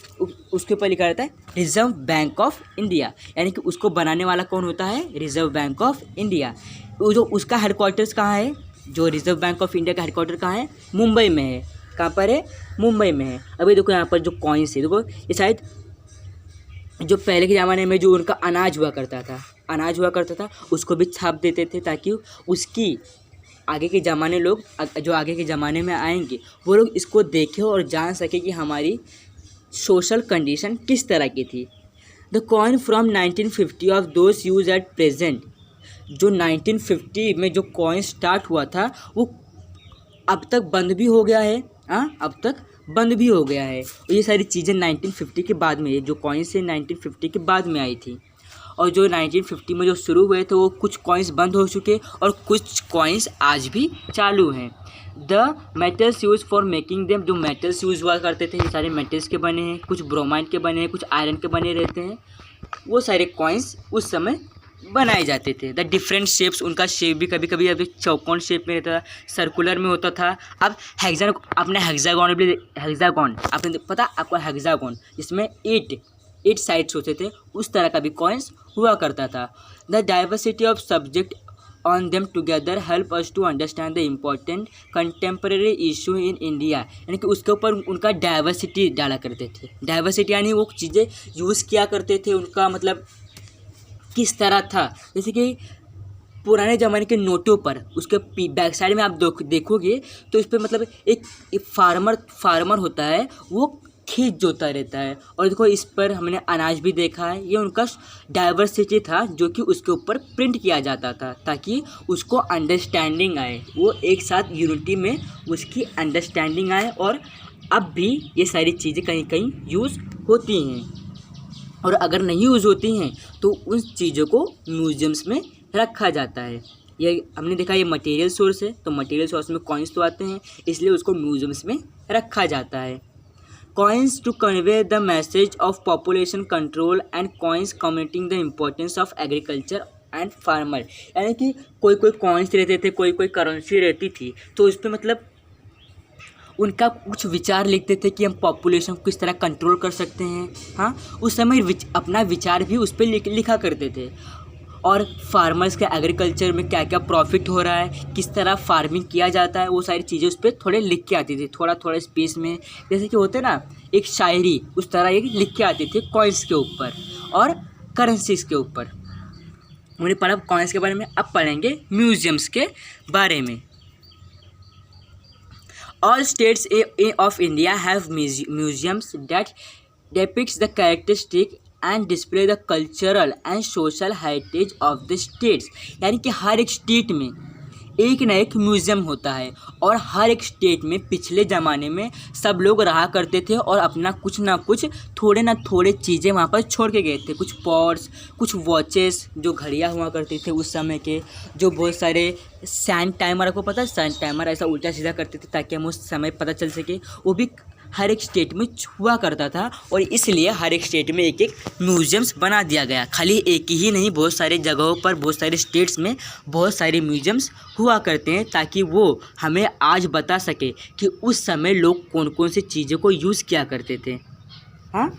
उसके ऊपर लिखा रहता है रिजर्व बैंक ऑफ इंडिया, यानी कि उसको बनाने वाला कौन होता है, रिजर्व बैंक ऑफ इंडिया। वो जो उसका हेडक्वार्टर्स कहाँ है, जो रिजर्व बैंक ऑफ इंडिया का हेडक्वार्टर कहाँ है, मुंबई में है। कहाँ पर है, मुंबई में है। अभी देखो यहाँ पर जो कॉइन्स है, देखो ये शायद जो पहले के ज़माने में जो उनका अनाज हुआ करता था उसको भी छाप देते थे, ताकि उसकी आगे के ज़माने लोग जो आगे के ज़माने में आएंगे वो लोग इसको देखें और जान सके कि हमारी सोशल कंडीशन किस तरह की थी। The coin from 1950 of those use at present, जो 1950 में जो कॉइन स्टार्ट हुआ था वो अब तक बंद भी हो गया है। अब तक बंद भी हो गया है। और ये सारी चीज़ें 1950 के बाद में, जो कॉइन्स है 1950 के बाद में आई थी। और जो 1950 में जो शुरू हुए थे वो कुछ कॉइन्स बंद हो चुके और कुछ कॉइन्स आज भी चालू हैं। The metals use for making them, जो मेटल्स यूज हुआ करते थे ये सारे मेटल्स के बने हैं, कुछ ब्रोमाइड के बने हैं, कुछ आयरन के बने रहते हैं। वो सारे कॉइन्स उस समय बनाए जाते थे। द डिफरेंट शेप्स, उनका शेप भी कभी कभी अभी चौकोन शेप में रहता था, सर्कुलर में होता था। अब हेक्सागोन आपने पता आपको हेक्सागोन, जिसमें 8 साइड्स होते थे, उस तरह का भी कॉइन्स हुआ करता था। The diversity of subject on them together help us to understand the important contemporary issue in India. यानी कि उसके ऊपर उनका डाइवर्सिटी डाला करते थे। डाइवर्सिटी यानी वो चीज़ें यूज़ किया करते थे, उनका मतलब किस तरह था। जैसे कि पुराने ज़माने के नोटों पर उसके बैक साइड में आप देखोगे तो इस पर मतलब एक फार्मर होता है, वो खेत जोता रहता है। और देखो इस पर हमने अनाज भी देखा है। ये उनका डाइवर्सिटी था जो कि उसके ऊपर प्रिंट किया जाता था ताकि उसको अंडरस्टैंडिंग आए, वो एक साथ यूनिटी में उसकी अंडरस्टैंडिंग आए। और अब भी ये सारी चीज़ें कहीं कहीं यूज़ होती हैं, और अगर नहीं यूज़ होती हैं तो उन चीज़ों को म्यूजियम्स में रखा जाता है। ये हमने देखा ये मटेरियल सोर्स है, तो मटेरियल सोर्स में कॉइन्स तो आते हैं, इसलिए उसको म्यूजियम्स में रखा जाता है। Coins to convey the message of population control and coins commenting the importance of agriculture and farmer. यानी कि कोई कोई कॉइन्स रहते थे, कोई कोई करेंसी रहती थी, तो उस पर मतलब उनका कुछ विचार लिखते थे कि हम पॉपुलेशन को किस तरह कंट्रोल कर सकते हैं। हाँ, उस समय अपना विचार भी उस पर लिखा करते थे। और फार्मर्स का एग्रीकल्चर में क्या क्या प्रॉफिट हो रहा है, किस तरह फार्मिंग किया जाता है, वो सारी चीज़ें उस पर थोड़े लिख के आती थी, थोड़ा थोड़ा स्पेस में, जैसे कि होते ना एक शायरी, उस तरह ये लिख के आती थी कॉइन्स के ऊपर और करेंसीज के ऊपर। उन्हें पढ़ा कॉइन्स के बारे में। अब पढ़ेंगे म्यूजियम्स के बारे में। All states of India have museums that depicts the characteristic and display the cultural and social heritage of the states। यानी कि हर एक स्टेट में एक ना एक म्यूज़ियम होता है और हर एक स्टेट में पिछले ज़माने में सब लोग रहा करते थे और अपना कुछ ना कुछ थोड़े ना थोड़े चीज़ें वहाँ पर छोड़ के गए थे। कुछ पॉट्स, कुछ वॉचेस जो घड़ियाँ हुआ करती थे उस समय के, जो बहुत सारे सैंड टाइमर, आपको पता है सैंड टाइमर ऐसा उल्टा सीधा करते थे ताकि हमें उस समय पता चल सके, वो भी हर एक स्टेट में हुआ करता था। और इसलिए हर एक स्टेट में एक एक म्यूज़ियम्स बना दिया गया। खाली एक ही नहीं, बहुत सारे जगहों पर, बहुत सारे स्टेट्स में बहुत सारे म्यूज़ियम्स हुआ करते हैं ताकि वो हमें आज बता सके कि उस समय लोग कौन कौन सी चीज़ों को यूज़ किया करते थे। हाँ,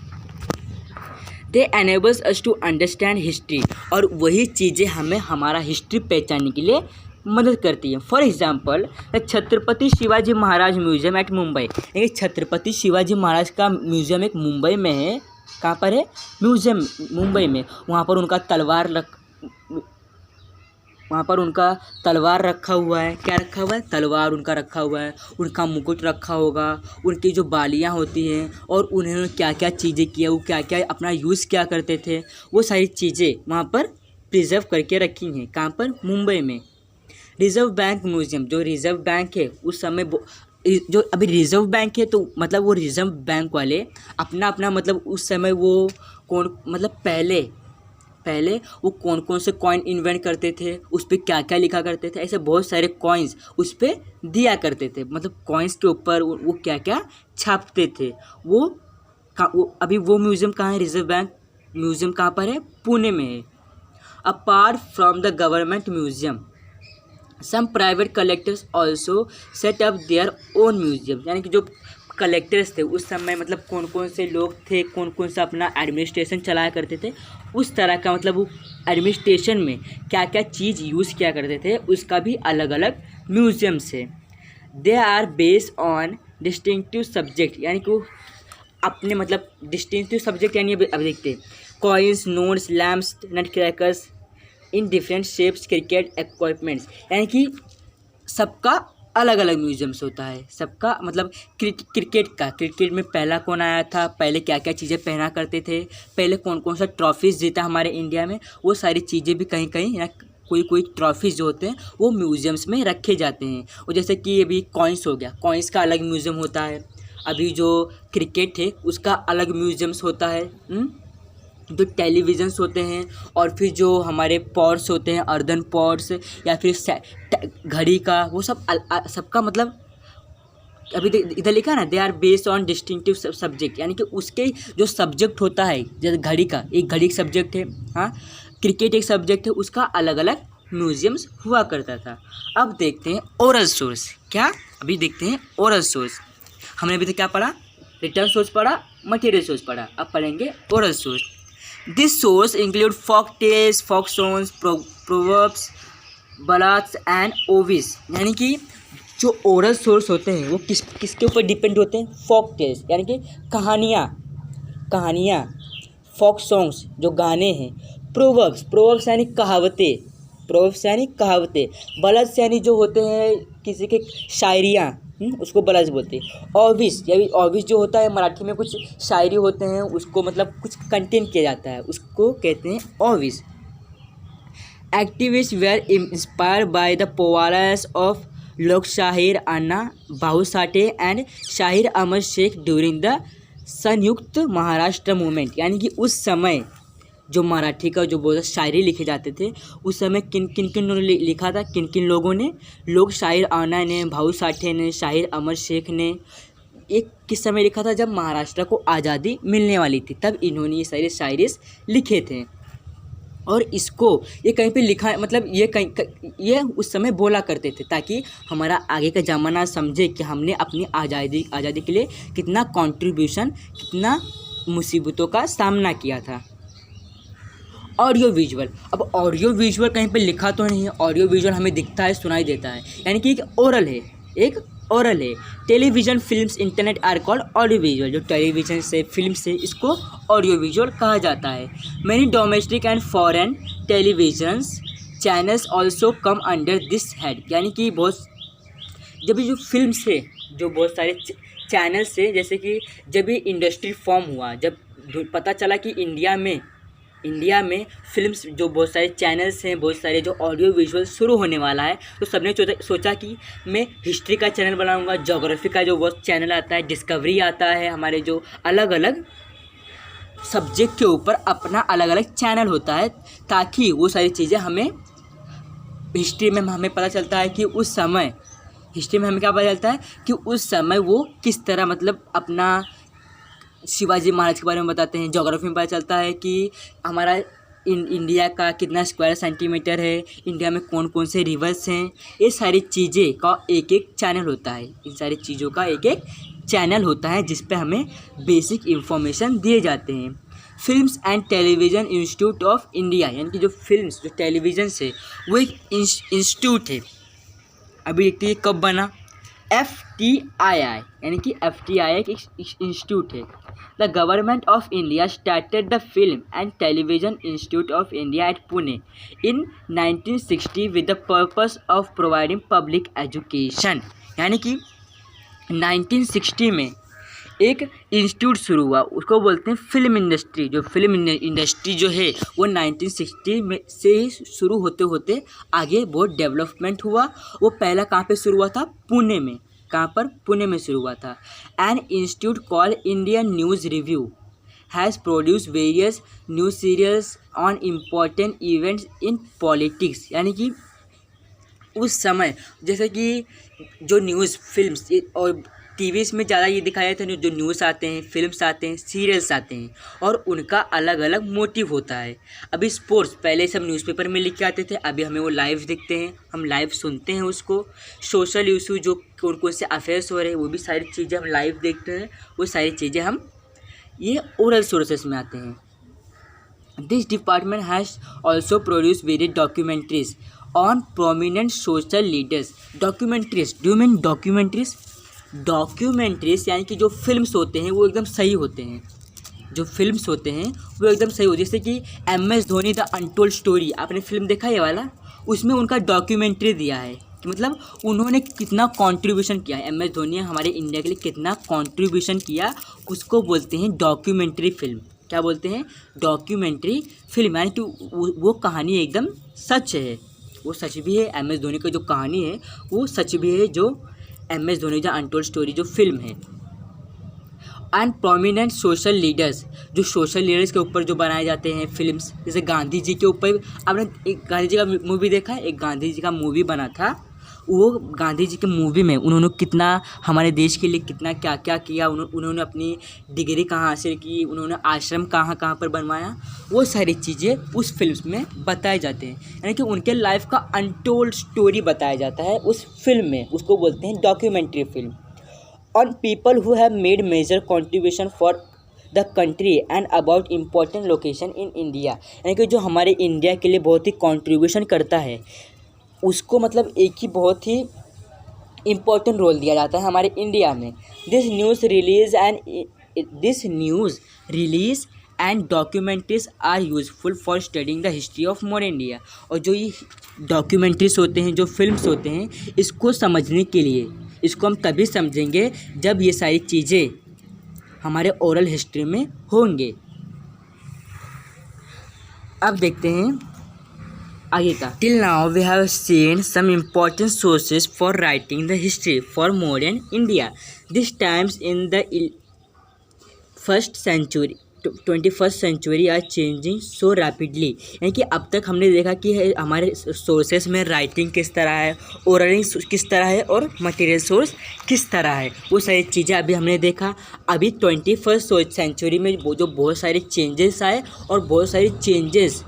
they enables us to understand history. और वही चीज़ें हमें हमारा हिस्ट्री पहचानने के लिए मदद करती है। For example Chhatrapati Shivaji Maharaj museum at Mumbai. ये छत्रपति शिवाजी महाराज का म्यूजियम एक मुंबई में है। कहाँ पर है? म्यूजियम मुंबई में। वहाँ पर उनका तलवार रखा हुआ है। क्या रखा हुआ है? तलवार उनका रखा हुआ है। उनका मुकुट रखा होगा, उनकी जो बालियाँ होती हैं और उन्होंने क्या क्या चीज़ें किया, वो क्या क्या अपना यूज़ किया करते थे, वो सारी चीज़ें वहाँ पर प्रिजर्व करके रखी हैं। कहाँ पर? मुंबई में। रिज़र्व बैंक म्यूज़ियम, जो रिज़र्व बैंक है उस समय जो अभी रिज़र्व बैंक है तो मतलब वो रिज़र्व बैंक वाले अपना अपना मतलब उस समय वो कौन मतलब पहले वो कौन कौन से कॉइन इन्वेंट करते थे, उस पर क्या क्या लिखा करते थे, ऐसे बहुत सारे कॉइन्स उस पर दिया करते थे। मतलब कॉइन्स के ऊपर वो क्या क्या छापते थे। वो अभी वो म्यूज़ियम कहाँ है? रिज़र्व बैंक म्यूज़ियम कहाँ पर है? पुणे में है। Apart from the government museum, some private collectors also set up their own museum. यानी कि जो कलेक्टर्स थे उस समय मतलब कौन कौन से लोग थे, कौन कौन सा अपना एडमिनिस्ट्रेशन चलाया करते थे, उस तरह का मतलब वो एडमिनिस्ट्रेशन में क्या क्या चीज़ यूज़ किया करते थे उसका भी अलग अलग म्यूजियम्स है। They are based on distinctive subject. यानी कि वो अपने मतलब डिस्टिंक्टिव सब्जेक्ट, यानी अब देखते हैं coins, notes, lamps, nut crackers in different shapes, cricket equipments. यानी कि सबका अलग अलग म्यूजियम्स होता है। सबका मतलब क्रिकेट में पहला कौन आया था, पहले क्या क्या चीज़ें पहना करते थे, पहले कौन कौन सा ट्रॉफीज़ जीता हमारे इंडिया में, वो सारी चीज़ें भी कहीं कहीं या कोई ट्रॉफीज़ जो होते हैं वो म्यूजियम्स में रखे जाते हैं। और जैसे कि अभी कॉइन्स हो गया, कॉइन्स का अलग म्यूज़ियम होता है। अभी जो क्रिकेट है उसका अलग म्यूजियम्स होता है। जो टेलीविज़न्स होते हैं और फिर जो हमारे पॉट्स होते हैं, अर्दन पॉट्स या फिर घड़ी का, वो सब सबका मतलब अभी इधर लिखा ना, they are based on distinctive subject. यानी कि उसके जो सब्जेक्ट होता है, जैसे घड़ी का एक घड़ी एक सब्जेक्ट है, हाँ, क्रिकेट एक सब्जेक्ट है, उसका अलग अलग म्यूजियम्स हुआ करता था। अब देखते हैं ओरल सोर्स। क्या? अभी देखते हैं ओरल सोर्स। हमने अभी तक क्या पढ़ा? रिटर्न सोर्स पढ़ा, मटेरियल सोर्स पढ़ा। अब पढ़ेंगे oral source. This source include folk tales, folk songs, proverbs, ballads and ovis। यानी कि जो ओरल सोर्स होते हैं वो किसके ऊपर डिपेंड होते हैं? फोक टेल्स यानी कि कहानियाँ, फोक सॉन्ग्स जो गाने हैं, प्रोवर्ब्स यानी कहावतें, बलाद्स यानी जो होते हैं किसी के शायरियाँ, उसको बलाज बोलते हैं। ऑविस जो होता है मराठी में कुछ शायरी होते हैं, उसको मतलब कुछ कंटेंट किया जाता है, उसको कहते हैं ऑविस। Activist were inspired by the पोवालास of Lok Shahir Anna Bhausathe and Shahir Amar Shaikh during the Samyukta Maharashtra movement. यानी कि उस समय जो मराठी का जो बहुत शायरी लिखे जाते थे उस समय किन ने लिखा था, किन लोगों ने? लोक शाहिर अन्ना ने, भाऊसाठे ने, शाहिर अमर शेख ने, एक किस समय लिखा था, जब महाराष्ट्र को आज़ादी मिलने वाली थी, तब इन्होंने ये सारे शायरी लिखे थे। और इसको ये कहीं पे लिखा, मतलब ये उस समय बोला करते थे ताकि हमारा आगे का ज़माना समझे कि हमने अपनी आज़ादी के लिए कितना कंट्रीब्यूशन, कितना मुसीबतों का सामना किया था। ऑडियो विजुअल, अब ऑडियो विजुअल कहीं पे लिखा तो नहीं है, ऑडियो विजुअल हमें दिखता है, सुनाई देता है, यानी कि एक ओरल है। Television, films, internet are called audio visual. जो टेलीविज़न से, फिल्म से, इसको ऑडियो विजुअल कहा जाता है। Many domestic and foreign televisions channels also come under this head, यानी कि बहुत, जब ये जो फिल्म से जो बहुत सारे चैनल से, जैसे कि जब ये इंडस्ट्री फॉर्म हुआ, जब पता चला कि इंडिया में फिल्म्स, जो बहुत सारे चैनल्स हैं, बहुत सारे जो ऑडियो विजुअल शुरू होने वाला है, तो सबने सोचा कि मैं हिस्ट्री का चैनल बनाऊंगा, ज्योग्राफी का जो बहुत चैनल आता है, डिस्कवरी आता है, हमारे जो अलग अलग सब्जेक्ट के ऊपर अपना अलग अलग चैनल होता है, ताकि वो सारी चीज़ें हमें हिस्ट्री में हमें पता चलता है कि उस समय हिस्ट्री में हमें क्या पता चलता है कि उस समय वो किस तरह, मतलब अपना शिवाजी महाराज के बारे में बताते हैं। ज्योग्राफी में पता चलता है कि हमारा इंडिया का कितना स्क्वायर सेंटीमीटर है, इंडिया में कौन कौन से रिवर्स हैं, ये सारी चीज़ें का एक एक चैनल होता है। इन सारी चीज़ों का एक एक चैनल होता है जिस पे हमें बेसिक इंफॉर्मेशन दिए जाते हैं। Films and television institute of India, यानी कि जो फिल्म्स, जो टेलीविज़न से, वो एक इंस्टीट्यूट है। अभी देखते हैं कब बना, FTII, यानी कि FTII एक इंस्टीट्यूट है। The government of India started the film and television institute of India at Pune in 1960 with the purpose of providing public education, यानी कि 1960 में एक इंस्टीट्यूट शुरू हुआ, उसको बोलते हैं फिल्म इंडस्ट्री। जो फिल्म इंडस्ट्री जो है वो 1960 में से ही शुरू होते होते आगे बहुत डेवलपमेंट हुआ। वो पहला कहाँ पे शुरू हुआ था, पुणे में। कहाँ पर, पुणे में शुरू हुआ था। An institute called Indian News Review has produce various news serials on important events in politics, यानी कि उस समय जैसे कि जो न्यूज़, फिल्म्स और टीवीज़ में ज़्यादा ये दिखाया जाता है, जो न्यूज़ आते हैं, फिल्म्स आते हैं, सीरियल्स आते हैं, और उनका अलग अलग मोटिव होता है। अभी स्पोर्ट्स पहले सब न्यूज़पेपर में लिख के आते थे, अभी हमें वो लाइव दिखते हैं, हम लाइव सुनते हैं उसको। सोशल इशू, जो कौन कौन से अफेयर्स हो रहे हैं, वो भी सारी चीज़ें हम लाइव देखते हैं। वो सारी चीज़ें हम ये ओरल सोर्सेस में आते हैं। This department has also produce various documentaries on prominent social leaders. Documentaries, do you mean documentaries? Documentaries यानी कि जो फिल्म्स होते हैं वो एकदम सही होते हैं, जो फिल्म्स होते हैं वो एकदम सही होते हैं। जैसे कि MS Dhoni the untold story, आपने फिल्म देखा है ये वाला, उसमें उनका डॉक्यूमेंट्री दिया है कि मतलब उन्होंने कितना कंट्रीब्यूशन किया है। MS धोनी ने हमारे इंडिया के लिए कितना कंट्रीब्यूशन किया, उसको बोलते हैं डॉक्यूमेंट्री फिल्म। क्या बोलते हैं? डॉक्यूमेंट्री फिल्म, यानी कि वो कहानी एकदम सच है, वो सच भी है। MS धोनी का जो कहानी है वो सच भी है, जो MS Dhoni the untold story जो फिल्म है। एंड प्रोमिनेंट सोशल लीडर्स, जो सोशल लीडर्स के ऊपर जो बनाए जाते हैं फिल्म्स, जैसे गांधी जी के ऊपर। आपने एक गांधी जी का मूवी देखा है? एक गांधी जी का मूवी बना था, वो गांधी जी के मूवी में उन्होंने कितना हमारे देश के लिए कितना क्या क्या किया, उन्होंने अपनी डिग्री कहाँ हासिल की, उन्होंने आश्रम कहाँ कहाँ पर बनवाया, वो सारी चीज़ें उस फिल्म में बताए जाते हैं। यानी कि उनके लाइफ का अनटोल्ड स्टोरी बताया जाता है उस फिल्म में, उसको बोलते हैं documentary film. On people who have made major contribution for the country and about important location in India, यानी कि जो हमारे इंडिया के लिए बहुत ही कॉन्ट्रीब्यूशन करता है, उसको मतलब एक ही बहुत ही इम्पोर्टेंट रोल दिया जाता है हमारे इंडिया में। This news release and documentaries are useful for studying the history of more India. और जो ये डॉक्यूमेंट्रीज होते हैं, जो फिल्म्स होते हैं, इसको समझने के लिए, इसको हम तभी समझेंगे जब ये सारी चीज़ें हमारे ओरल हिस्ट्री में होंगे। अब देखते हैं आगे का। Till now we have seen some important sources for writing the history for modern India. This times in the first century 21st century are changing so rapidly, यानी कि अब तक हमने देखा कि हमारे सोर्सेस में राइटिंग किस तरह है, ओरलिंग किस तरह है और मटेरियल सोर्स किस तरह है, वो सारी चीज़ें अभी हमने देखा। अभी 21st सेंचुरी में वो जो बहुत सारे चेंजेस आए और बहुत सारे चेंजेस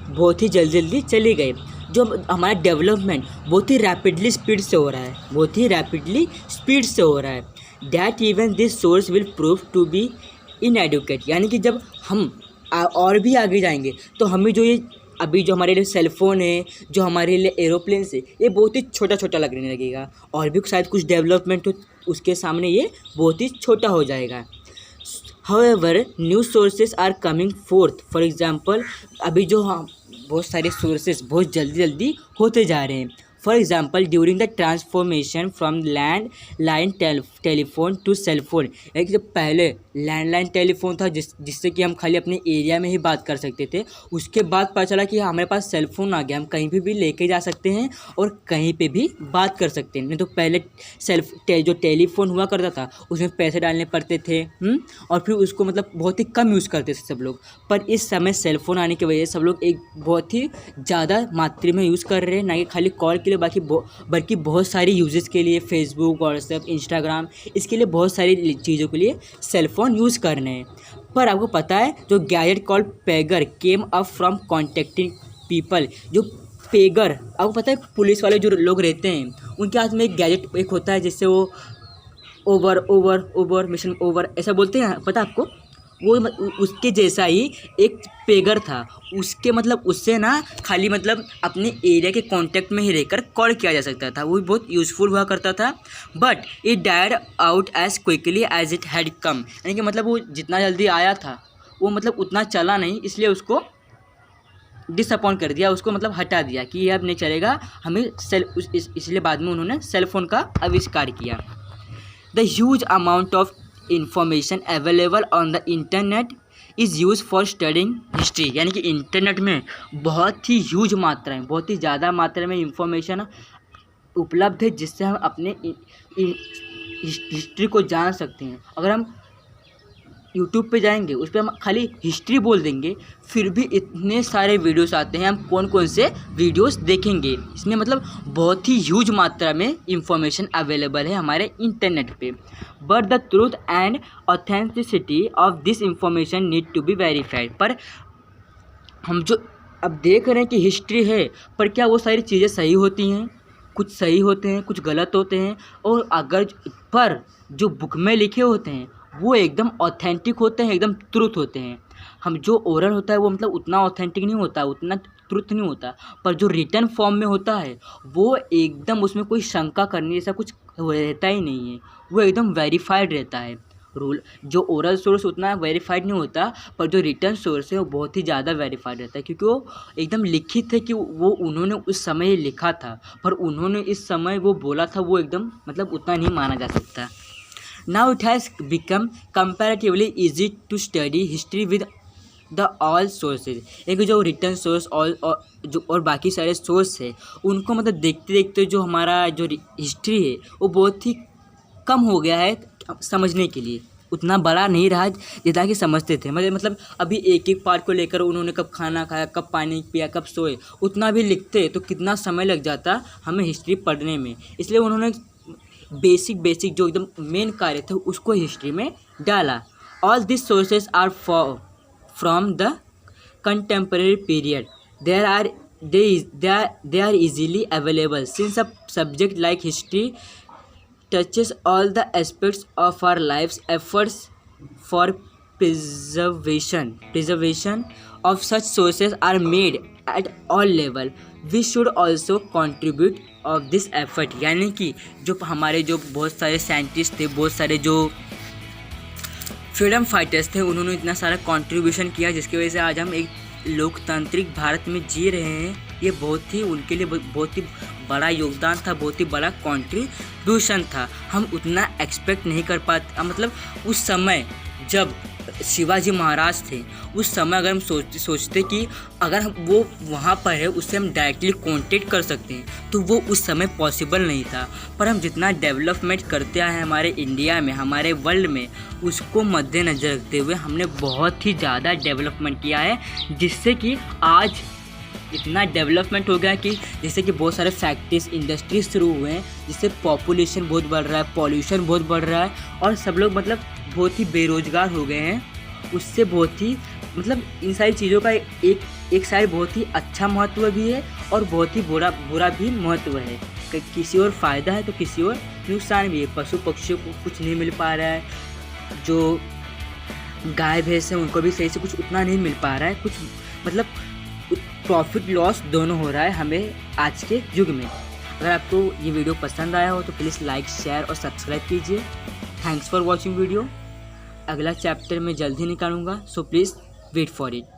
बहुत ही जल्दी चले गए। जो हमारा डेवलपमेंट बहुत ही रैपिडली स्पीड से हो रहा है, बहुत ही रैपिडली स्पीड से हो रहा है। That even this source will prove to be inadequate, यानी कि जब हम और भी आगे जाएंगे तो हमें जो ये अभी जो हमारे लिए सेलफोन है, जो हमारे लिए एरोप्लेन है, ये बहुत ही छोटा छोटा लगने लगेगा। और भी शायद कुछ डेवलपमेंट हो उसके सामने ये बहुत ही छोटा हो जाएगा। However, new sources are coming forth. For example, अभी जो हम बहुत सारे सोर्सेज बहुत जल्दी होते जा रहे हैं। For example, during the transformation from landline telephone to cellphone, यानी कि जब पहले लैंडलाइन टेलीफोन था जिससे कि हम खाली अपने एरिया में ही बात कर सकते थे, उसके बाद पता चला कि हमारे पास सेलफोन आ गया, हम कहीं पे भी लेके जा सकते हैं और कहीं पे भी बात कर सकते हैं। नहीं तो पहले जो टेलीफोन हुआ करता था उसमें पैसे डालने पड़ते थे और फिर उसको मतलब बहुत ही कम यूज़ करते थे सब लोग। पर इस समय सेलफोन आने की वजह से सब लोग एक बहुत ही ज़्यादा मात्रा में यूज़ कर रहे हैं, ना कि खाली कॉल के लिए बल्कि बहुत सारी यूजेस के लिए, फेसबुक, व्हाट्सएप, इंस्टाग्राम, इसके लिए बहुत सारी चीज़ों के लिए सेलफोन यूज़ करने हैं। पर आपको पता है जो gadget called pager came up from contacting people, जो पेगर आपको पता है पुलिस वाले जो लोग रहते हैं उनके हाथ में एक गैजेट एक होता है जिससे वो ओवर मिशन ओवर ऐसा बोलते हैं, पता है आपको? वो उसके जैसा ही एक पेगर था, उसके मतलब उससे ना खाली मतलब अपने एरिया के कांटेक्ट में ही रहकर कॉल किया जा सकता था, वो भी बहुत यूज़फुल हुआ करता था। But it died out as quickly as it had come, यानी कि मतलब वो जितना जल्दी आया था वो मतलब उतना चला नहीं, इसलिए उसको डिसअपॉइंट कर दिया, उसको मतलब हटा दिया कि ये अब नहीं चलेगा, हमें इसलिए बाद में उन्होंने सेलफोन का आविष्कार किया। The huge amount of information available on the internet is use for studying history, यानी कि इंटरनेट में बहुत ही ह्यूज मात्रा में, बहुत ही ज़्यादा मात्रा में इंफॉर्मेशन उपलब्ध है जिससे हम अपने हिस्ट्री को जान सकते हैं। अगर हम यूट्यूब पे जाएंगे उस पर हम खाली हिस्ट्री बोल देंगे, फिर भी इतने सारे वीडियोस आते हैं, हम कौन कौन से वीडियोस देखेंगे। इसमें मतलब बहुत ही ह्यूज मात्रा में इंफॉर्मेशन अवेलेबल है हमारे इंटरनेट पे। But the truth and authenticity of this information need to be verified, पर हम जो अब देख रहे हैं कि हिस्ट्री है, पर क्या वो सारी चीज़ें सही होती हैं? कुछ सही होते हैं, कुछ गलत होते हैं, और अगर पर जो बुक में लिखे होते हैं वो एकदम ऑथेंटिक होते हैं, एकदम ट्रूथ होते हैं। हम जो ओरल होता है वो मतलब उतना ऑथेंटिक नहीं होता, उतना ट्रूथ नहीं होता, पर जो रिटर्न फॉर्म में होता है वो एकदम उसमें कोई शंका करने जैसा कुछ रहता ही नहीं है, वो एकदम वेरीफाइड रहता है। रूल जो ओरल सोर्स उतना वेरीफाइड नहीं होता, पर जो रिटर्न सोर्स है वो बहुत ही ज़्यादा वेरीफाइड रहता है, क्योंकि वो एकदम लिखित है कि वो उन्होंने उस समय लिखा था, पर उन्होंने इस समय वो बोला था, वो एकदम मतलब उतना नहीं माना जा सकता। Now it has become comparatively easy to study history with the all sources, एक जो रिटर्न सोर्स और बाकी सारे सोर्स है उनको मतलब देखते देखते जो हमारा जो हिस्ट्री है वो बहुत ही कम हो गया है समझने के लिए, उतना बड़ा नहीं रहा जितना कि समझते थे। मतलब अभी एक एक पार्ट को लेकर उन्होंने कब खाना खाया, कब पानी पिया, कब सोए, उतना भी लिखते तो कितना समय लग जाता हमें हिस्ट्री पढ़ने में। इसलिए उन्होंने बेसिक जो एकदम मेन कार्य था उसको हिस्ट्री में डाला। All this sources are from the contemporary period, they are easily available since a subject like history touches all the aspects of our lives. Efforts for preservation of such sources are made at all level. We should also contribute of this effort, यानी कि जो हमारे जो बहुत सारे scientist थे, बहुत सारे जो फ्रीडम फाइटर्स थे, उन्होंने इतना सारा कंट्रीब्यूशन किया जिसकी वजह से आज हम एक लोकतांत्रिक भारत में जी रहे हैं। ये बहुत ही उनके लिए बहुत ही बड़ा योगदान था, बहुत ही बड़ा कंट्रीब्यूशन था। हम उतना एक्सपेक्ट नहीं कर पाते, मतलब उस समय जब शिवाजी महाराज थे, उस समय अगर हम सोचते कि अगर हम वो वहाँ पर है उससे हम डायरेक्टली कांटेक्ट कर सकते हैं, तो वो उस समय पॉसिबल नहीं था। पर हम जितना डेवलपमेंट करते आए हैं हमारे इंडिया में, हमारे वर्ल्ड में, उसको मद्देनज़र रखते हुए हमने बहुत ही ज़्यादा डेवलपमेंट किया है, जिससे कि आज इतना डेवलपमेंट हो गया कि जैसे कि बहुत सारे फैक्ट्रीज, इंडस्ट्रीज शुरू हुए हैं, जिससे पॉपुलेशन बहुत बढ़ रहा है, पॉल्यूशन बहुत बढ़ रहा है और सब लोग मतलब बहुत ही बेरोजगार हो गए हैं। उससे बहुत ही मतलब इन सारी चीज़ों का एक साइड बहुत ही अच्छा महत्व भी है और बहुत ही बुरा भी महत्व है। कि किसी और फ़ायदा है तो किसी और नुकसान भी है। पशु पक्षियों को कुछ नहीं मिल पा रहा है, जो गाय भैंस हैं उनको भी सही से कुछ उतना नहीं मिल पा रहा है, कुछ मतलब प्रॉफिट लॉस दोनों हो रहा है हमें आज के युग में। अगर आपको ये वीडियो पसंद आया हो तो प्लीज़ लाइक, शेयर और सब्सक्राइब कीजिए। Thanks for watching video. अगला चैप्टर मैं जल्द ही निकालूंगा, so please wait for it.